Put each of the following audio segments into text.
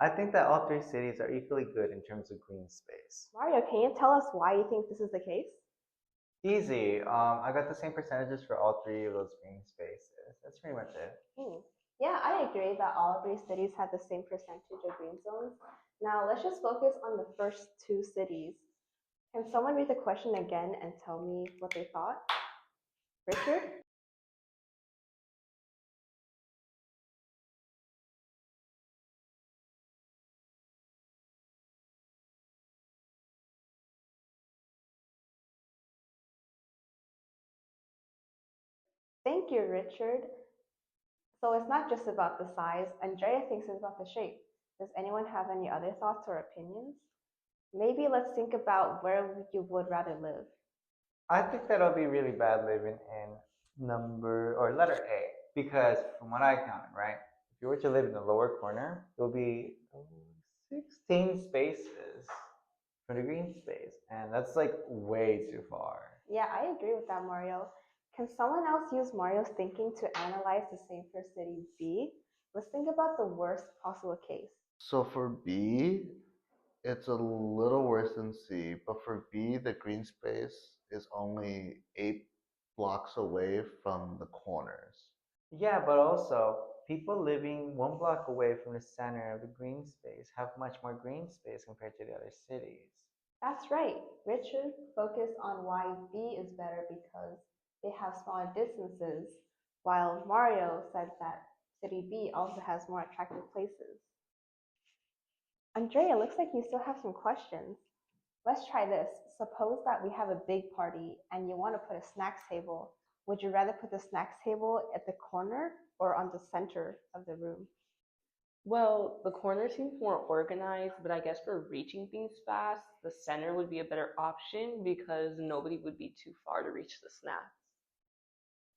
I think that all three cities are equally good in terms of green space. Mario, can you tell us why you think this is the case? Easy. I got the same percentages for all three of those green spaces. That's pretty much it. Hmm. Yeah, I agree that all three cities have the same percentage of green zones. Now, let's just focus on the first two cities. Can someone read the question again and tell me what they thought? Richard? Thank you, Richard. So it's not just about the size. Andrea thinks it's about the shape. Does anyone have any other thoughts or opinions? Maybe let's think about where you would rather live. I think that'll be really bad living in number or letter A because from what I counted, right? If you were to live in the lower corner, it will be 16 spaces for the green space, and that's like way too far. Yeah, I agree with that, Mario. Can someone else use Mario's thinking to analyze the same for city B? Let's think about the worst possible case. So for B, it's a little worse than C, but for B, the green space is only 8 blocks away from the corners. Yeah, but also people living 1 block away from the center of the green space have much more green space compared to the other cities. That's right. Richard focused on why B is better because they have smaller distances, while Mario said that city B also has more attractive places. Andrea, looks like you still have some questions. Let's try this. Suppose that we have a big party and you want to put a snacks table. Would you rather put the snacks table at the corner or on the center of the room? Well, the corner seems more organized, but I guess for reaching things fast, the center would be a better option because nobody would be too far to reach the snacks.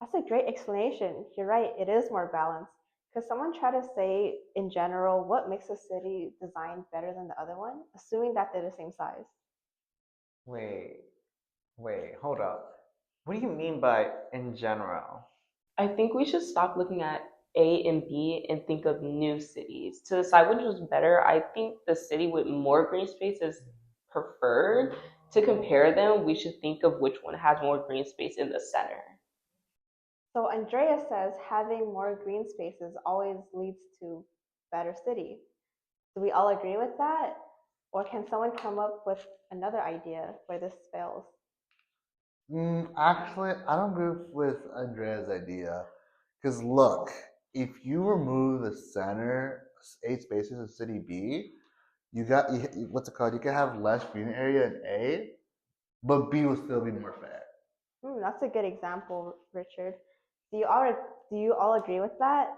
That's a great explanation. You're right, it is more balanced. Could someone try to say, in general, what makes a city design better than the other one, assuming that they're the same size? Wait, wait, hold up. What do you mean by in general? I think we should stop looking at A and B and think of new cities. To decide which was better, I think the city with more green space is preferred. To compare them, we should think of which one has more green space in the center. So Andrea says having more green spaces always leads to better city. Do we all agree with that? Or can someone come up with another idea where this fails? Actually, I don't agree with Andrea's idea. Because look, if you remove the center 8 spaces in city B, what's it called? You can have less green area in A, but B will still be more fair. That's a good example, Richard. Do you all do you all agree with that?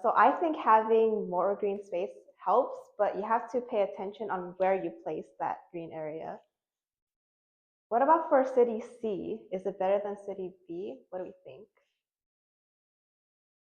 So I think having more green space helps, but you have to pay attention on where you place that green area. What about for city C? Is it better than city B? What do we think?